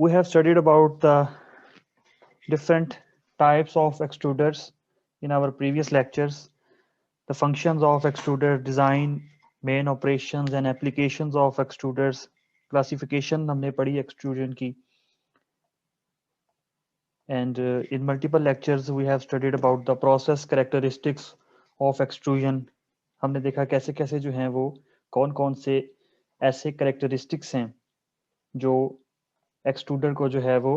We have studied about the different types of extruders in our previous lectures, the functions of extruder design, main operations and applications of extruders, classification हमने पढ़ी extrusion की, and in multiple lectures we have studied about the process characteristics of extrusion. हमने देखा कैसे कैसे जो हैं वो कौन कौन से ऐसे characteristics हैं जो एक्सट्रूडर को जो है वो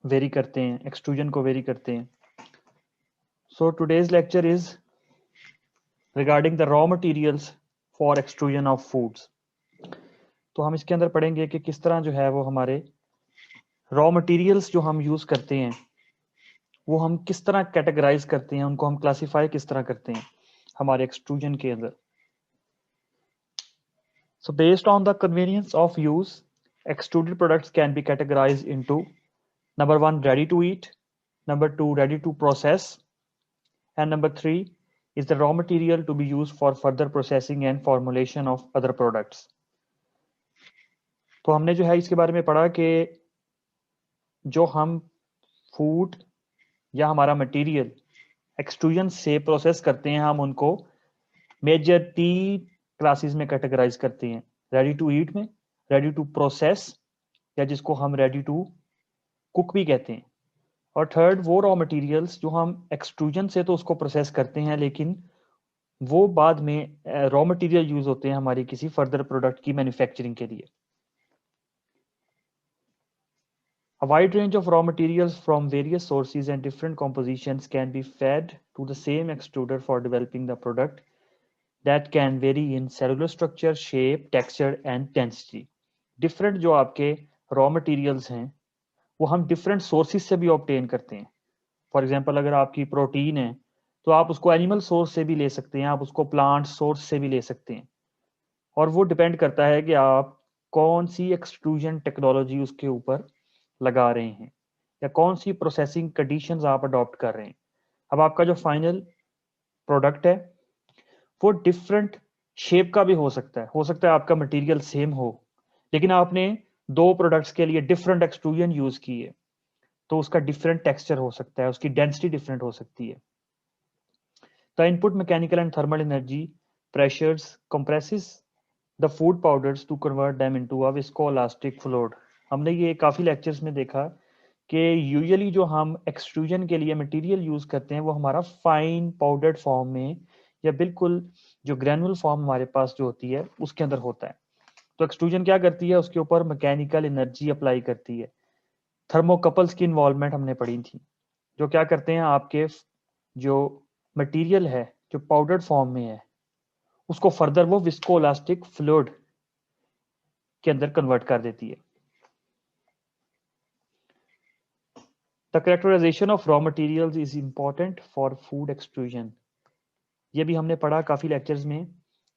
वेरी करते हैं, एक्सट्रूजन को वेरी करते हैं. So today's lecture is regarding the raw materials for extrusion of foods. तो हम इसके अंदर पढ़ेंगे कि किस तरह जो है वो हमारे रॉ मटेरियल्स जो हम यूज करते हैं वो हम किस तरह कैटेगराइज करते हैं, उनको हम क्लासिफाई किस तरह करते हैं हमारे एक्सट्रूजन के अंदर. So based on the convenience of use, extruded products can be categorized into number 1 ready to eat, number 2 ready to process, and number 3 is the raw material to be used for further processing and formulation of other products. तो हमने जो है इसके बारे में पढ़ा कि जो हम फूड या हमारा मटेरियल एक्सट्रूजन से प्रोसेस करते हैं, हम उनको मेजर 3 क्लासेस में कैटेगराइज करते हैं. रेडी टू ईट में, रेडी टू प्रोसेस या जिसको हम रेडी टू कुक भी कहते हैं, और थर्ड वो रॉ मटेरियल्स जो हम एक्सट्रूजन से तो उसको प्रोसेस करते हैं लेकिन वो बाद में रॉ मटेरियल यूज होते हैं हमारी किसी फर्दर प्रोडक्ट की मैन्युफैक्चरिंग के लिए. A wide range of raw materials from various sources and different compositions can be fed to the same extruder for developing the product that can vary in cellular structure, shape, texture and density. Different जो आपके raw materials हैं वो हम different sources से भी obtain करते हैं. For example, अगर आपकी प्रोटीन है तो आप उसको एनिमल सोर्स से भी ले सकते हैं, आप उसको प्लांट सोर्स से भी ले सकते हैं, और वो डिपेंड करता है कि आप कौन सी एक्सट्रूजन टेक्नोलॉजी उसके ऊपर लगा रहे हैं या कौन सी प्रोसेसिंग कंडीशंस आप अडॉप्ट कर रहे हैं. अब आपका जो फाइनल प्रोडक्ट है वो डिफरेंट शेप का भी हो सकता है आपका मटेरियल सेम हो लेकिन आपने 2 प्रोडक्ट्स के लिए डिफरेंट एक्सट्रूजन यूज की है तो उसका डिफरेंट टेक्सचर हो सकता है, उसकी डेंसिटी डिफरेंट हो सकती है. The input mechanical and thermal energy pressures compresses the food powders to convert them into a viscoelastic fluid. हमने ये काफ़ी लेक्चर्स में देखा कि यूजुअली जो हम एक्सट्रूजन के लिए मटेरियल यूज करते हैं वो हमारा फाइन पाउडर्ड फॉर्म में या बिल्कुल जो ग्रैनुअल फॉर्म हमारे पास जो होती है उसके अंदर होता है. तो एक्सट्रूजन क्या करती है, उसके ऊपर मैकेनिकल एनर्जी अप्लाई करती है. थर्मोकपल्स की इन्वॉल्वमेंट हमने पढ़ी थी, जो क्या करते हैं आपके जो मटेरियल है जो पाउडर्ड फॉर्म में है उसको फर्दर वो विस्कोइलास्टिक फ्लूइड के अंदर कन्वर्ट कर देती है. The characterization of raw materials is important for food extrusion. ये भी हमने पढ़ा काफी लेक्चर्स में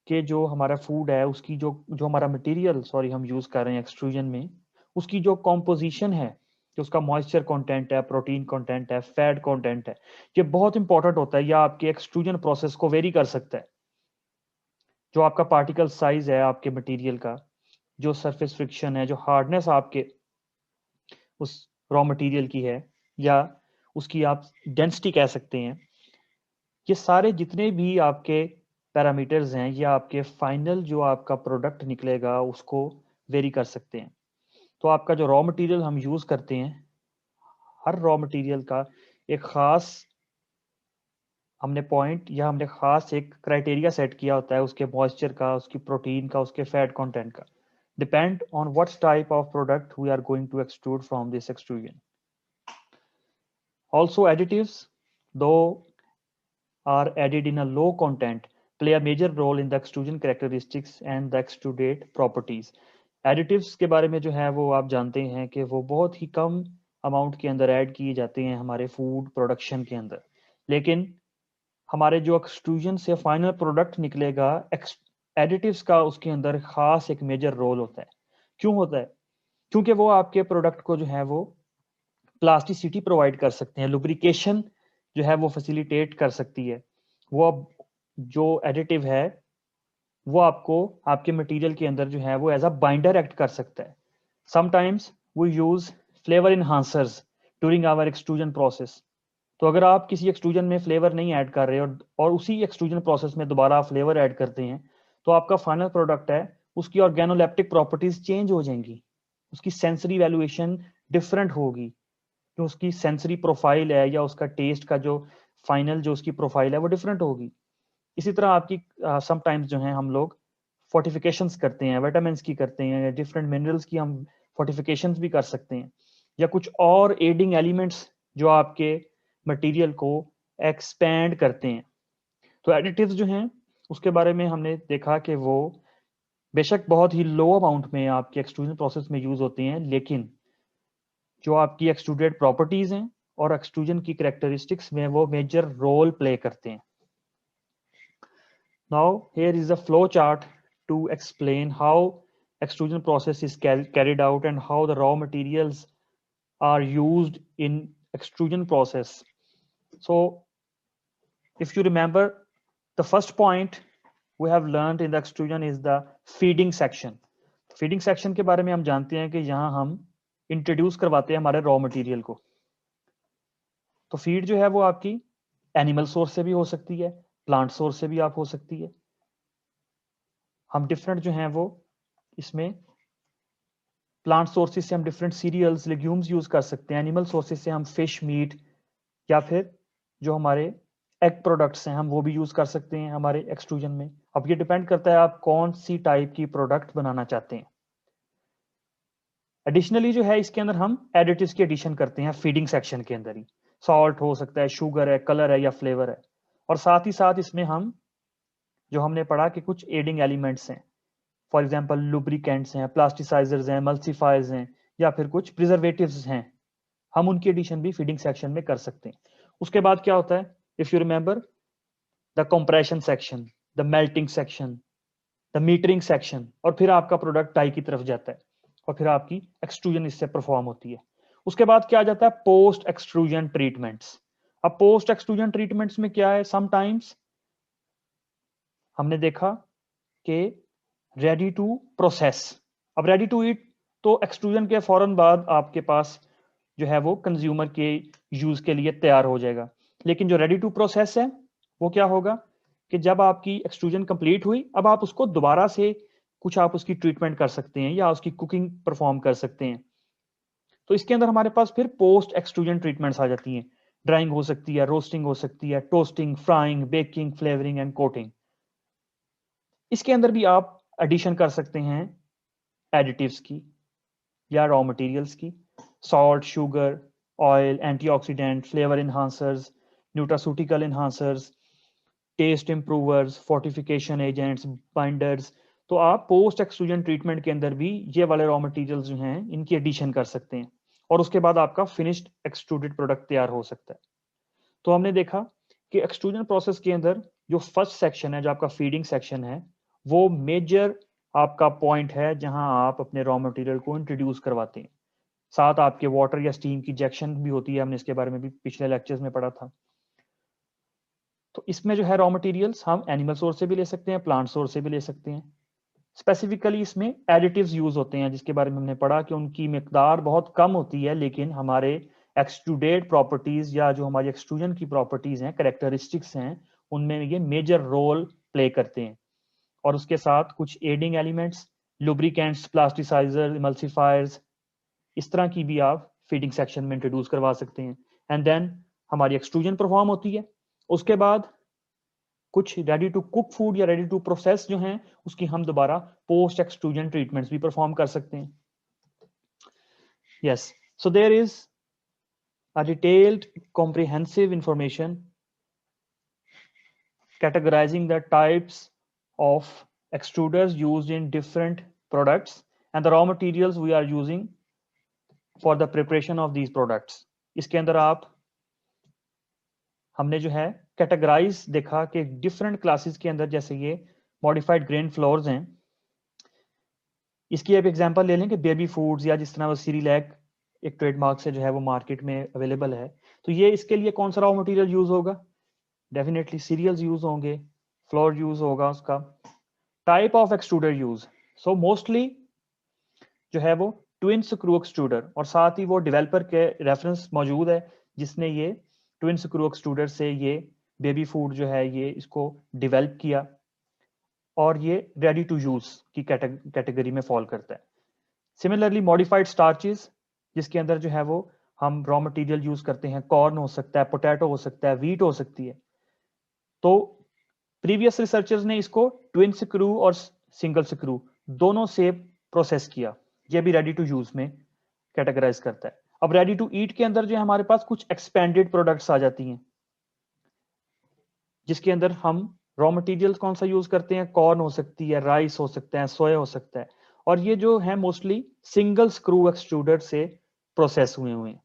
कि जो हमारा फूड है उसकी जो हमारा मटेरियल हम यूज कर रहे हैं एक्सट्रूजन में, उसकी जो कॉम्पोजिशन है, जो उसका मॉइस्चर कंटेंट है, प्रोटीन कंटेंट है, फैट कंटेंट है, ये बहुत इंपॉर्टेंट होता है. या आपके एक्सट्रूजन प्रोसेस को वेरी कर सकता है. जो आपका पार्टिकल साइज है आपके मटेरियल का, जो सरफेस फ्रिक्शन है, जो हार्डनेस आपके उस रॉ मटेरियल की है, या उसकी आप डेंसिटी कह सकते हैं, ये सारे जितने भी आपके पैरामीटर्स हैं ये आपके फाइनल जो आपका प्रोडक्ट निकलेगा उसको वेरी कर सकते हैं. तो आपका जो रॉ मटेरियल हम यूज करते हैं, हर रॉ मटेरियल का एक खास हमने पॉइंट या हमने खास एक क्राइटेरिया सेट किया होता है उसके मॉइस्चर का, उसकी प्रोटीन का, उसके फैट कंटेंट का. Depend on what type of product we are going to extrude from this extrusion. Also additives, though are added in a low content, play a major role in the extrusion characteristics and the extrudate properties. Additives के बारे में जो है वो आप जानते हैं कि वो बहुत ही कम अमाउंट के अंदर ऐड किए जाते हैं हमारे फूड प्रोडक्शन के अंदर, लेकिन हमारे जो एक्सट्रूजन से फाइनल प्रोडक्ट निकलेगा एडिटिव्स का उसके अंदर खास एक मेजर रोल होता है. क्यों होता है? क्योंकि वो आपके प्रोडक्ट को जो है वो प्लास्टिसिटी प्रोवाइड कर सकते हैं, लुब्रिकेशन जो है वो फैसिलिटेट कर सकती है. वो जो एडिटिव है वो आपको आपके मटेरियल के अंदर जो है वो एज अ बाइंडर एक्ट कर सकता है. Sometimes we use flavour enhancers during our extrusion process. तो अगर आप किसी एक्सट्रूजन में फ्लेवर नहीं ऐड कर रहे और उसी एक्सट्रूजन प्रोसेस में दोबारा आप फ्लेवर ऐड करते हैं, तो आपका फाइनल प्रोडक्ट है उसकी ऑर्गेनोलेप्टिक प्रॉपर्टीज चेंज हो जाएंगी, उसकी सेंसरी वैल्यूएशन डिफरेंट होगी, जो उसकी सेंसरी प्रोफाइल है या उसका टेस्ट का जो फाइनल जो उसकी प्रोफाइल है वो डिफरेंट होगी। इसी तरह आपकी समटाइम्स जो है हम लोग फोर्टिफिकेशंस करते हैं, विटामिन की करते हैं, या डिफरेंट मिनरल्स की हम फोर्टिफिकेशंस भी कर सकते हैं, या कुछ और एडिंग एलिमेंट्स जो आपके मटेरियल को एक्सपैंड करते हैं। तो एडिटिव्स जो हैं उसके बारे में हमने देखा कि वो बेशक बहुत ही लो अमाउंट में आपके एक्सट्रूजन प्रोसेस में यूज होते हैं, लेकिन जो आपकी एक्सट्रूडेड प्रॉपर्टीज हैं और एक्सट्रूजन की कैरेक्टरिस्टिक्स में वो मेजर रोल प्ले करते हैं। Now here is a flow chart to explain how extrusion process is carried out and how the raw materials are used in extrusion process. So if you remember, the first point we have learned in the extrusion is the feeding section. Feeding section के बारे में हम जानते हैं कि यहाँ हम introduce करवाते हैं हमारे रॉ मटेरियल को। तो फीड जो है वो आपकी एनिमल सोर्स से भी हो सकती है, प्लांट सोर्स से भी आप हो सकती है। हम डिफरेंट जो हैं वो इसमें प्लांट सोर्सेज से हम डिफरेंट सीरियल्स लेग्यूम्स यूज कर सकते हैं, एनिमल सोर्सेज से हम फिश मीट या फिर जो हमारे एग प्रोडक्ट्स हैं हम वो भी यूज कर सकते हैं हमारे एक्सट्रूजन में। अब ये डिपेंड करता है आप कौन सी टाइप की प्रोडक्ट बनाना चाहते हैं। एडिशनली जो है इसके अंदर हम एडिटिव्स की एडिशन करते हैं फीडिंग सेक्शन के अंदर ही। सॉल्ट हो सकता है, शुगर है, कलर है या फ्लेवर है। और साथ ही साथ इसमें हम जो हमने पढ़ा कि कुछ एडिंग एलिमेंट्स हैं, फॉर एग्जाम्पल लुब्रिकेंट्स हैं, प्लास्टिसाइजर्स हैं, एमल्सिफायर्स हैं, या फिर कुछ प्रिजर्वेटिव्स हैं, हम उनकी एडिशन भी फीडिंग सेक्शन में कर सकते हैं। उसके बाद क्या होता है, if you remember, the compression section, the melting section, the metering section, और फिर आपका प्रोडक्ट डाई की तरफ जाता है और फिर आपकी एक्सट्रूजन इससे परफॉर्म होती है। उसके बाद क्या आ जाता है, पोस्ट एक्सट्रूजन ट्रीटमेंट्स। अब पोस्ट एक्सट्रूजन ट्रीटमेंट्स में क्या है, समटाइम्स हमने देखा कि रेडी टू प्रोसेस। अब रेडी टू ईट तो एक्सट्रूजन के फौरन बाद आपके पास जो है वो कंज्यूमर के यूज के लिए तैयार हो जाएगा। लेकिन जो रेडी टू प्रोसेस है वो क्या होगा कि जब आपकी एक्सट्रूजन कंप्लीट हुई, अब आप उसको दोबारा से कुछ आप उसकी ट्रीटमेंट कर सकते हैं या उसकी कुकिंग परफॉर्म कर सकते हैं। तो इसके अंदर हमारे पास फिर पोस्ट एक्सट्रूजन ट्रीटमेंट्स आ जाती हैं। ड्राइंग हो सकती है, रोस्टिंग हो सकती है, toasting, frying, baking, flavouring and coating. इसके अंदर भी आप एडिशन कर सकते हैं एडिटिव्स की या रॉ मटेरियल्स की, salt, sugar, oil, antioxidant, flavour enhancers, nutraceutical enhancers, taste improvers, fortification agents, binders. तो आप पोस्ट एक्सट्रूजन ट्रीटमेंट के अंदर भी ये वाले रॉ मटेरियल्स जो हैं इनकी एडिशन कर सकते हैं और उसके बाद आपका फिनिश्ड एक्सट्रूडेड प्रोडक्ट तैयार हो सकता है। तो हमने देखा कि एक्सट्रूजन प्रोसेस के अंदर जो फर्स्ट सेक्शन है, जो आपका फीडिंग सेक्शन है, वो मेजर आपका पॉइंट है जहां आप अपने रॉ मटेरियल को इंट्रोड्यूस करवाते हैं। साथ आपके वाटर या स्टीम की इंजेक्शन भी होती है, हमने इसके बारे में भी पिछले लेक्चर्स में पढ़ा था। तो इसमें जो है रॉ मटेरियल्स हम एनिमल सोर्स से भी ले सकते हैं, प्लांट सोर्स से भी ले सकते हैं। स्पेसिफिकली इसमें एडिटिव्स यूज होते हैं जिसके बारे में हमने पढ़ा कि उनकी मिकदार बहुत कम होती है, लेकिन हमारे एक्सट्रूडेड प्रॉपर्टीज या जो हमारी एक्सट्रूजन की प्रॉपर्टीज हैं, कैरेक्टरिस्टिक्स हैं, उनमें ये मेजर रोल प्ले करते हैं। और उसके साथ कुछ adding elements, lubricants, plasticizer, emulsifiers, इस तरह की भी आप फीडिंग सेक्शन में इंट्रोड्यूस करवा सकते हैं। एंड देन हमारी एक्सट्रूजन परफॉर्म होती है। उसके बाद कुछ रेडी टू कुक फूड या रेडी टू प्रोसेस जो हैं उसकी हम दोबारा पोस्ट एक्सट्रूजन ट्रीटमेंट्स भी परफॉर्म कर सकते हैं। Yes, so there is a detailed comprehensive information categorizing the types of extruders used in different products and the raw materials we are using for the preparation of these products. इसके अंदर आप हमने जो है categorise देखा कि different classes के अंदर, जैसे ये मॉडिफाइड ग्रेन फ्लोर्स हैं, इसकी आप एग्जांपल ले लें कि बेबी फूड्स या जिस तरह वो सीरिलैक एक ट्रेडमार्क से जो है वो मार्केट में अवेलेबल है। तो ये इसके लिए कौन सा रॉ मटेरियल यूज होगा, डेफिनेटली सीरियल्स यूज होंगे, फ्लोर यूज होगा उसका। Type of extruder use, so mostly जो है वो ट्विन स्क्रू एक्सट्रूडर, और साथ ही वो डेवलपर के रेफरेंस मौजूद है जिसने ये ट्विन स्क्रू एक्सट्रूडर से ये बेबी फूड जो है ये इसको डेवलप किया, और ये रेडी टू यूज की कैटेगरी में फॉल करता है। सिमिलरली मॉडिफाइड स्टार्चेस, जिसके अंदर जो है वो हम रॉ मटेरियल यूज करते हैं, कॉर्न हो सकता है, पोटैटो हो सकता है, व्हीट हो सकती है। तो प्रीवियस रिसर्चर्स ने इसको ट्विन स्क्रू और सिंगल स्क्रू दोनों से प्रोसेस किया, ये भी रेडी टू यूज में कैटेगराइज करता है। अब रेडी टू ईट के अंदर जो है हमारे पास कुछ एक्सपेंडेड प्रोडक्ट्स आ जाती हैं, जिसके अंदर हम रॉ मटेरियल कौन सा यूज करते हैं, कॉर्न हो सकती है, राइस हो सकता है, सोया हो सकता है, और ये जो है मोस्टली सिंगल स्क्रू एक्सट्रूडर से प्रोसेस हुए हैं।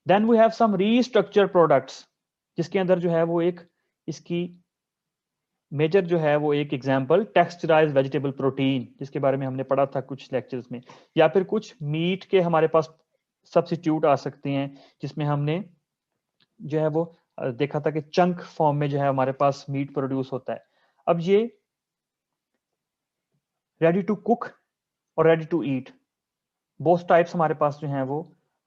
Then we have some restructure products, जिसके अंदर जो है वो एक इसकी मेजर जो है वो एक एग्जांपल टेक्सचराइज्ड वेजिटेबल प्रोटीन, जिसके बारे में हमने पढ़ा था कुछ लेक्चर्स में, या फिर कुछ मीट के हमारे पास सब्स्टिट्यूट आ सकते हैं, जिसमें हमने जो है वो देखा था कि चंक फॉर्म में जो है हमारे पास मीट प्रोड्यूस होता है। अब ये रेडी टू कुक और ready to eat both types हमारे पास जो हैं वो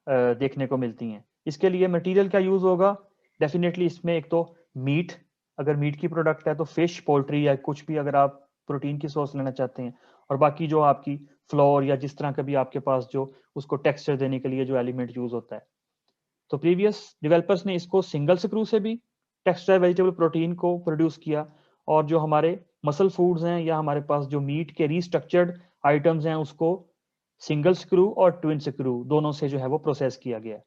देखने को मिलती हैं। इसके लिए मटेरियल क्या यूज होगा, डेफिनेटली इसमें एक तो मीट, अगर मीट की प्रोडक्ट है तो फिश, पोल्ट्री या कुछ भी अगर आप प्रोटीन की सोर्स लेना चाहते हैं, और बाकी जो आपकी फ्लोर या जिस तरह का भी आपके पास जो उसको टेक्सचर देने के लिए जो एलिमेंट यूज होता है। तो प्रीवियस डेवलपर्स ने इसको सिंगल स्क्रू से भी टेक्सटाइल वेजिटेबल प्रोटीन को प्रोड्यूस किया, और जो हमारे मसल फूड्स हैं या हमारे पास जो मीट के रीस्ट्रक्चर्ड आइटम्स हैं उसको सिंगल स्क्रू और ट्विन स्क्रू दोनों से जो है वो प्रोसेस किया गया।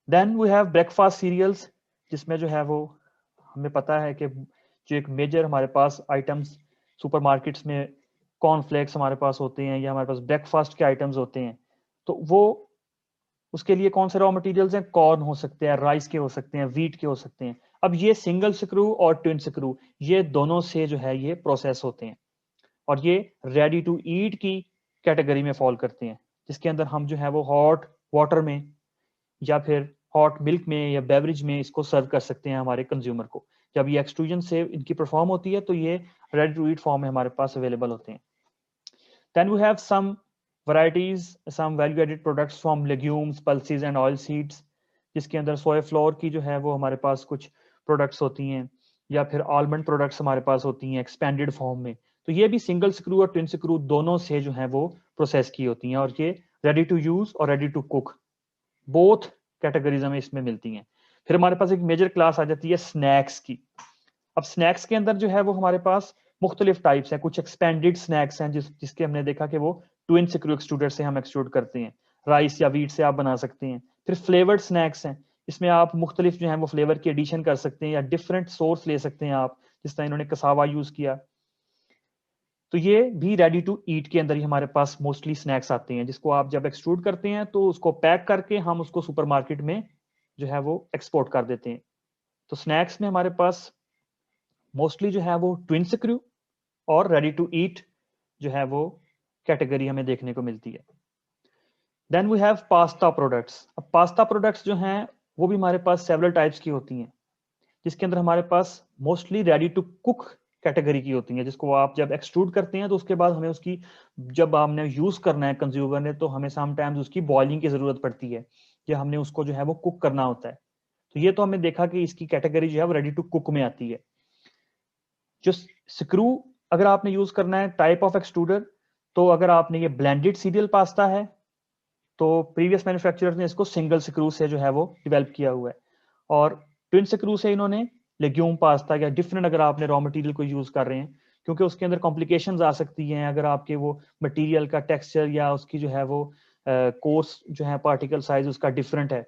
Then we have breakfast cereals, जिसमें जो है वो हमें पता है कि जो एक मेजर हमारे पास आइटम्स सुपरमार्केट्स में कॉर्नफ्लेक्स हमारे पास होते हैं या हमारे पास ब्रेकफास्ट के आइटम्स होते हैं, तो वो उसके लिए कौन से रॉ मटेरियल्स हैं, कॉर्न हो सकते हैं, राइस के हो सकते हैं, व्हीट के हो सकते हैं। अब ये सिंगल स्क्रू और ट्विन स्क्रू ये दोनों से जो है ये प्रोसेस होते हैं, और ये रेडी टू ईट की कैटेगरी में फॉल करते हैं, जिसके अंदर हम जो है वो हॉट वाटर में या फिर हॉट मिल्क में या बेवरेज में इसको सर्व कर सकते हैं हमारे कंज्यूमर को। जब ये एक्सट्रूजन से इनकी परफॉर्म होती है तो ये रेडी टू ईट फॉर्म में हमारे पास अवेलेबल होते हैं। Then we have some varieties, some value added products from legumes, pulses and oil seeds, जिसके अंदर सोया फ्लोर की जो है वो हमारे पास कुछ प्रोडक्ट्स होती हैं, या फिर आलमंड प्रोडक्ट्स हमारे पास होती हैं एक्सपेंडेड फॉर्म में। तो ये भी सिंगल स्क्रू और ट्विन स्क्रू दोनों से जो है वो प्रोसेस की होती हैं, और ये रेडी टू यूज और ready to cook both categories हमें इसमें मिलती हैं। फिर हमारे पास एक मेजर क्लास आ जाती है स्नैक्स की। अब स्नैक्स के अंदर जो है वो हमारे पास मुख्तलिफ टाइप्स हैं, कुछ एक्सपेंडेड स्नैक्स हैं जिसके हमने देखा कि वो ट्विन स्क्रू एक्सट्रूडर से हम एक्सट्रूड करते हैं, राइस या व्हीट से आप बना सकते हैं। फिर फ्लेवर्ड स्नैक्स हैं, इसमें आप मुख्तलिफ जो है वो फ्लेवर की एडिशन कर सकते हैं या डिफरेंट सोर्स ले सकते हैं आप, जिस तरह इन्होंने कसावा यूज किया। तो ये भी रेडी टू ईट के अंदर ही हमारे पास मोस्टली स्नैक्स आते हैं, जिसको आप जब एक्सट्रूड करते हैं तो उसको पैक करके हम उसको सुपरमार्केट में जो है वो एक्सपोर्ट कर देते हैं। तो स्नैक्स में हमारे पास मोस्टली जो है वो ट्विन स्क्रू और रेडी टू ईट जो है वो कैटेगरी हमें देखने को मिलती है। Then we have pasta products. अब पास्ता प्रोडक्ट्स जो हैं वो भी हमारे पास सेवरल टाइप्स की होती हैं, जिसके अंदर हमारे पास mostly ready to cook category की होती हैं, जिसको आप जब एक्सट्रूड करते हैं तो उसके बाद हमें उसकी जब हमने यूज करना है कंज्यूमर ने, तो हमें समटाइम्स उसकी बॉइलिंग की जरूरत पड़ती है या हमने उसको जो है वो कुक करना होता है। तो ये तो हमने देखा कि इसकी कैटेगरी जो है वो रेडी टू कुक में आती है। जो स्क्रू अगर आपने यूज करना है टाइप ऑफ एक्सट्रूडर, तो अगर आपने ये ब्लेंडेड सीरियल पास्ता है तो प्रीवियस मैन्युफैक्चरर्स ने इसको सिंगल स्क्रू से जो है वो डेवलप किया हुआ है, और ट्विन स्क्रू से इन्होंने लेग्यूम पास्ता या डिफरेंट अगर आपने रॉ मटेरियल को यूज कर रहे हैं, क्योंकि उसके अंदर कॉम्प्लिकेशंस आ सकती हैं अगर आपके वो मटेरियल का टेक्सचर या उसकी जो है वो कोर्स जो है पार्टिकल साइज उसका डिफरेंट है।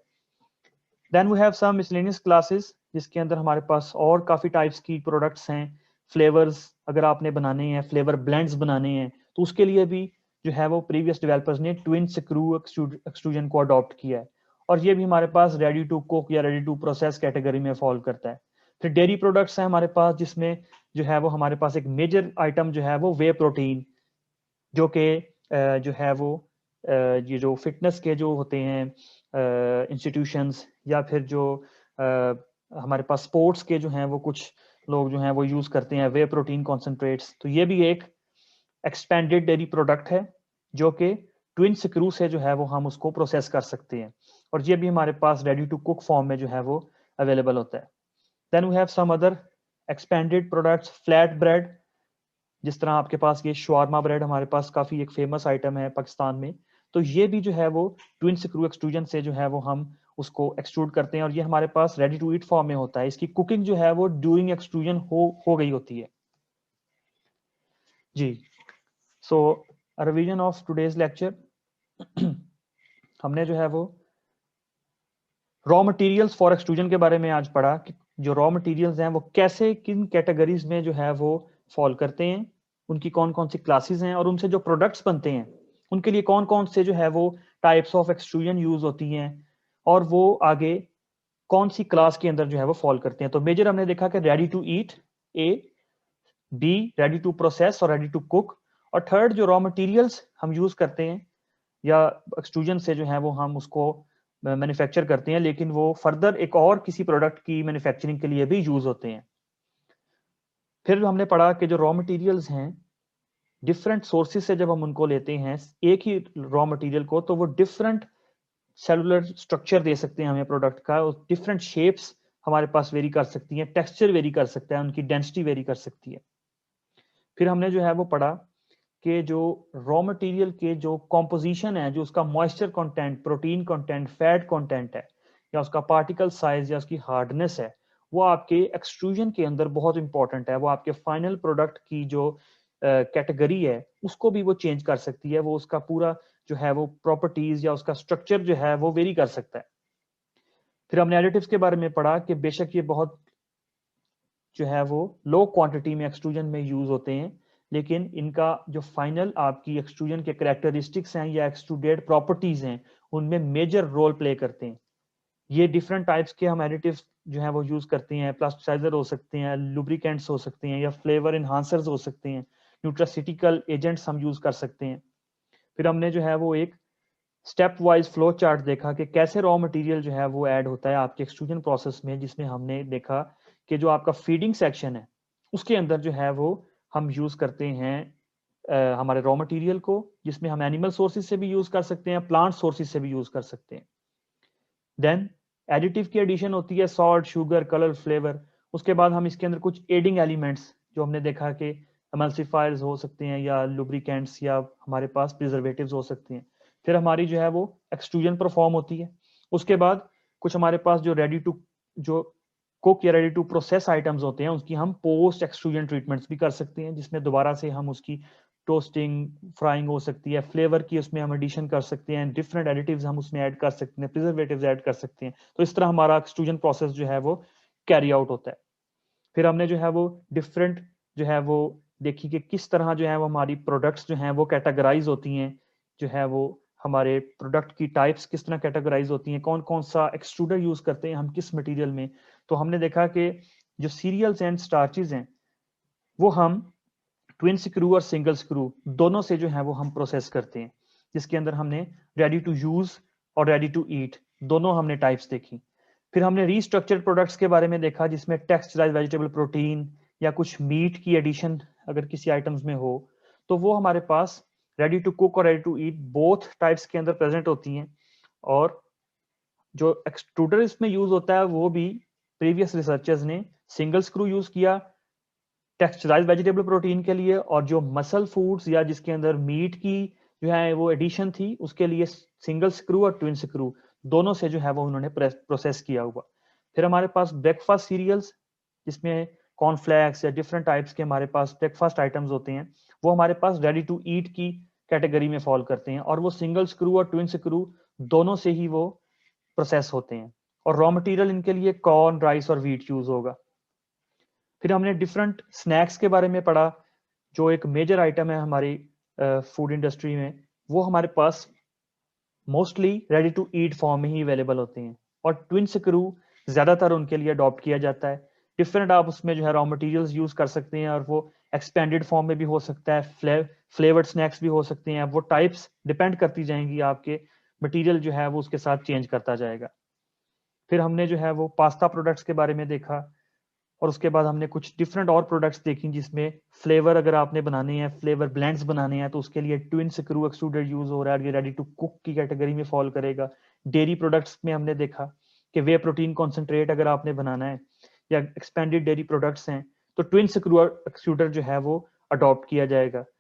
Then we have some miscellaneous classes, जिसके अंदर हमारे पास और काफी टाइप्स की प्रोडक्ट्स हैं। फ्लेवर्स अगर आपने बनाने हैं, फ्लेवर ब्लेंड्स बनाने हैं, तो उसके लिए भी जो है वो प्रीवियस डेवलपर्स ने ट्विन स्क्रू एक्सट्रूजन को अडॉप्ट किया है, और ये भी हमारे पास रेडी टू कुक या रेडी टू प्रोसेस कैटेगरी में फॉल करता है। फिर डेयरी प्रोडक्ट्स हैं हमारे पास, जिसमें जो है वो हमारे पास एक मेजर आइटम जो है वो वे प्रोटीन, जो कि जो है वो ये जो फिटनेस के जो होते हैं इंस्टीट्यूशंस या फिर जो हमारे पास स्पोर्ट्स के जो हैं वो कुछ लोग जो हैं वो यूज करते हैं वे प्रोटीन कॉन्सेंट्रेट्स। तो ये भी एक एक्सपेंडेड डेयरी प्रोडक्ट है जो कि ट्विन स्क्रू से जो है वो हम उसको प्रोसेस कर सकते हैं, और ये भी हमारे पास रेडी टू कुक फॉर्म में जो है वो अवेलेबल होता है। Then we have some other expanded products, flat bread, जिस तरह आपके पास ये शवारमा ब्रेड हमारे पास काफी एक फेमस आइटम है पाकिस्तान में, तो ये भी जो है वो ट्विन स्क्रू एक्सट्रूजन से जो है वो हम उसको एक्सट्रूड करते हैं, और ये हमारे पास रेडी टू ईट फॉर्म में होता है। इसकी कुकिंग जो है वो ड्यूरिंग एक्सट्रूजन हो गई होती है जी। सो रिवीजन ऑफ टुडेज लेक्चर, हमने जो है वो रॉ मटेरियल्स फॉर एक्सट्रूजन के बारे में आज पढ़ा कि जो रॉ मटेरियल्स हैं वो कैसे किन कैटेगरीज में जो है वो फॉल करते हैं, उनकी कौन कौन सी क्लासेस हैं, और उनसे जो प्रोडक्ट्स बनते हैं उनके लिए कौन कौन से जो है वो टाइप्स ऑफ एक्सट्रूजन यूज होती हैं, और वो आगे कौन सी क्लास के अंदर जो है वो फॉल करते हैं। तो मेजर हमने देखा कि ready to eat A, B ready to process और रेडी टू कुक, और थर्ड जो रॉ मटेरियल्स हम यूज करते हैं या एक्सट्रूजन से जो है वो हम उसको मैन्युफैक्चर करते हैं, लेकिन वो फर्दर एक और किसी प्रोडक्ट की मैन्युफैक्चरिंग के लिए भी यूज होते हैं। फिर हमने पढ़ा कि जो रॉ मटेरियल्स हैं डिफरेंट सोर्सेज से जब हम उनको लेते हैं एक ही रॉ मटेरियल को, तो वो डिफरेंट सेलुलर स्ट्रक्चर दे सकते हैं हमें प्रोडक्ट का, डिफरेंट शेप्स हमारे पास वेरी कर सकती हैं, टेक्सचर वेरी कर सकता है, उनकी डेंसिटी वेरी कर सकती है। फिर हमने जो है वो पढ़ा कि जो रॉ मटेरियल के जो कॉम्पोजिशन है, जो उसका moisture content, protein content, fat content है, या उसका पार्टिकल साइज या उसकी हार्डनेस है, वो आपके एक्सट्रूजन के अंदर बहुत इंपॉर्टेंट है। वो आपके फाइनल प्रोडक्ट की जो कैटेगरी है उसको भी वो चेंज कर सकती है, वो उसका पूरा जो है वो प्रॉपर्टीज या उसका स्ट्रक्चर जो है वो वेरी कर सकता है। फिर हमने एडिटिव्स के बारे में पढ़ा कि बेशक ये बहुत जो है वो लो क्वांटिटी में एक्सट्रूजन में यूज होते हैं, लेकिन इनका जो फाइनल आपकी एक्सट्रूजन के कैरेक्टरिस्टिक्स हैं या एक्सट्रूडेड प्रॉपर्टीज हैं उनमें मेजर रोल प्ले करते हैं। ये डिफरेंट टाइप्स के हम एडिटिव्स जो है वो यूज करते हैं, प्लास्टिसाइजर हो सकते हैं, लुब्रिकेंट्स हो सकते हैं, या फ्लेवर इन्हांसर्स हो सकते हैं, न्यूट्रासिटिकल एजेंट्स हम यूज कर सकते हैं। फिर हमने जो है वो एक स्टेप वाइज फ्लो चार्ट देखा कि कैसे रॉ मटेरियल जो है वो ऐड होता है आपके एक्सट्रूजन प्रोसेस में, जिसमें हमने देखा कि जो आपका फीडिंग सेक्शन है उसके अंदर जो है वो हम यूज करते हैं हमारे रॉ मटेरियल को, जिसमें हम एनिमल सोर्सेज से भी यूज कर सकते हैं, प्लांट सोर्सेज से भी यूज कर सकते हैं। देन एडिटिव की एडिशन होती है, सॉल्ट, शुगर, कलर, फ्लेवर। उसके बाद हम इसके अंदर कुछ एडिंग एलिमेंट्स जो हमने देखा कि एमल्सिफायर्स हो सकते हैं या लुब्रिकेंट्स या हमारे पास प्रिजर्वेटिव्स हो सकते हैं। फिर हमारी जो है वो एक्सट्रूजन परफॉर्म होती है। उसके बाद कुछ हमारे पास जो रेडी टू जो कुक या रेडी टू प्रोसेस आइटम्स होते हैं उसकी हम पोस्ट एक्सट्रूजन ट्रीटमेंट्स भी कर सकते हैं, जिसमें दोबारा से हम उसकी टोस्टिंग, फ्राइंग हो सकती है, फ्लेवर की उसमें हम एडिशन कर सकते हैं, डिफरेंट एडिटिव्स हम उसमें ऐड कर सकते हैं, प्रिजर्वेटिव्स ऐड कर सकते हैं। तो इस तरह हमारा एक्सट्रूजन प्रोसेस जो है वो कैरी आउट होता है। फिर हमने जो है वो डिफरेंट जो है वो देखी कि किस तरह जो है वो हमारी प्रोडक्ट्स जो हैं वो कैटेगराइज होती हैं, जो है वो हमारे प्रोडक्ट की टाइप्स किस तरह कैटेगराइज होती हैं, कौन कौन सा एक्सट्रूडर यूज करते हैं हम किस मटेरियल में। तो हमने देखा कि जो सीरियल्स एंड स्टार्चेज हैं वो हम ट्विन स्क्रू और सिंगल स्क्रू दोनों से जो है वो हम प्रोसेस करते हैं, जिसके अंदर हमने रेडी टू यूज और रेडी टू ईट दोनों हमने टाइप्स देखी। फिर हमने रीस्ट्रक्चर्ड प्रोडक्ट्स के बारे में देखा, जिसमें टेक्सचराइज्ड वेजिटेबल प्रोटीन या कुछ मीट की एडिशन अगर किसी आइटम्स में हो, तो वो हमारे पास रेडी टू कुक और ready to eat both types के अंदर प्रेजेंट होती हैं। और जो एक्सट्रूडर इसमें यूज होता है वो भी प्रीवियस रिसर्चर्स ने सिंगल स्क्रू यूज किया टेक्सचराइज्ड वेजिटेबल प्रोटीन के लिए, और जो मसल फूड्स या जिसके अंदर मीट की जो है वो एडिशन थी उसके लिए सिंगल स्क्रू और ट्विन स्क्रू दोनों से जो है वो उन्होंने प्रोसेस किया हुआ। फिर हमारे पास ब्रेकफास्ट सीरियल्स, जिसमें कॉर्नफ्लेक्स या डिफरेंट टाइप्स के हमारे पास ब्रेकफास्ट आइटम्स होते हैं, वो हमारे पास रेडी टू ईट की कैटेगरी में फॉल करते हैं, और वो सिंगल स्क्रू और ट्विन स्क्रू दोनों से ही वो प्रोसेस होते हैं। और रॉ मटेरियल इनके लिए कॉर्न, राइस और व्हीट यूज होगा। फिर हमने डिफरेंट स्नैक्स के बारे में पढ़ा, जो एक मेजर आइटम है हमारी फूड इंडस्ट्री में, वो हमारे पास mostly ready to eat form में ही अवेलेबल होते हैं, और ट्विन स्क्रू ज्यादातर उनके लिए अडॉप्ट किया जाता है। डिफरेंट आप उसमें जो है रॉ मटेरियल्स यूज कर सकते हैं, और वो एक्सपेंडेड फॉर्म में भी हो सकता है, फ्लेवर्ड स्नैक्स भी हो सकते हैं। वो टाइप्स डिपेंड करती जाएंगी, आपके मटेरियल जो है वो उसके साथ चेंज करता जाएगा। फिर हमने जो है वो पास्ता प्रोडक्ट्स के बारे में देखा, और उसके बाद हमने कुछ डिफरेंट और प्रोडक्ट्स देखी जिसमें फ्लेवर अगर आपने बनाने हैं, फ्लेवर ब्लेंड्स बनाने हैं, तो उसके लिए ट्विन स्क्रू एक्सट्रूडर यूज हो रहा है, ये रेडी टू कुक की कैटेगरी में फॉल करेगा। डेयरी प्रोडक्ट्स में हमने देखा कि वे प्रोटीन कॉन्सेंट्रेट अगर आपने बनाना है या एक्सपेंडेड डेयरी प्रोडक्ट्स हैं तो ट्विन स्क्रू एक्सट्रूडर जो है वो अडॉप्ट किया जाएगा।